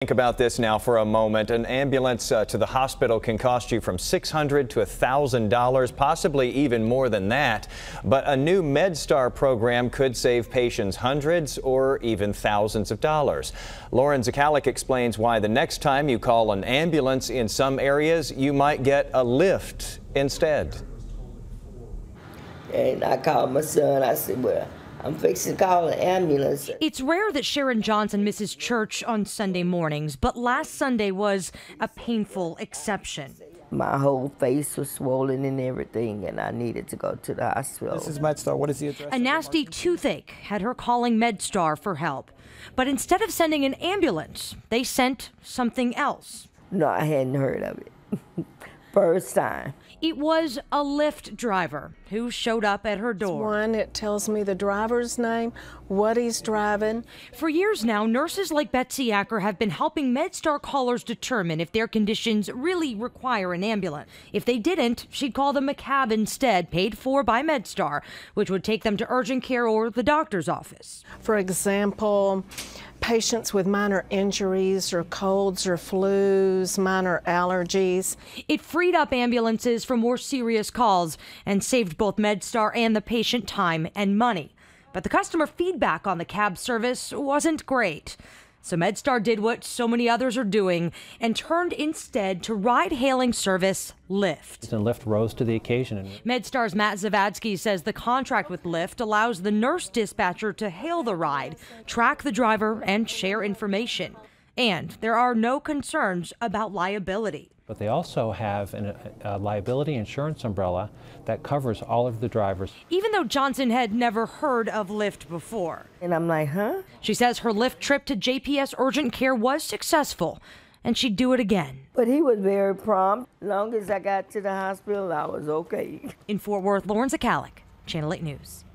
Think about this now for a moment. An ambulance to the hospital can cost you from $600 to $1,000, possibly even more than that. But a new Medstar program could save patients hundreds or even thousands of dollars. Lauren Zakalik explains why the next time you call an ambulance in some areas, you might get a Lyft instead. And I called my son. I said, well, I'm fixing to call an ambulance. It's rare that Sharon Johnson misses church on Sunday mornings, but last Sunday was a painful exception. My whole face was swollen and everything, and I needed to go to the hospital. This is Medstar. What is the address? A nasty toothache had her calling Medstar for help. But instead of sending an ambulance, they sent something else. No, I hadn't heard of it. First time. It was a Lyft driver who showed up at her door. It tells me the driver's name, what he's driving. For years now, nurses like Betsy Acker have been helping Medstar callers determine if their conditions really require an ambulance. If they didn't, she'd call them a cab instead, paid for by Medstar, which would take them to urgent care or the doctor's office. For example, patients with minor injuries or colds or flus, minor allergies. It freed up ambulances for more serious calls and saved both Medstar and the patient time and money. But the customer feedback on the cab service wasn't great. So Medstar did what so many others are doing and turned instead to ride-hailing service Lyft. And Lyft rose to the occasion. Medstar's Matt Zavadsky says the contract with Lyft allows the nurse dispatcher to hail the ride, track the driver, and share information. And there are no concerns about liability. But they also have a liability insurance umbrella that covers all of the drivers. Even though Johnson had never heard of Lyft before. And I'm like, huh? She says her Lyft trip to JPS urgent care was successful, and she'd do it again. But he was very prompt. As long as I got to the hospital, I was okay. In Fort Worth, Lauren Zakalik, Channel 8 News.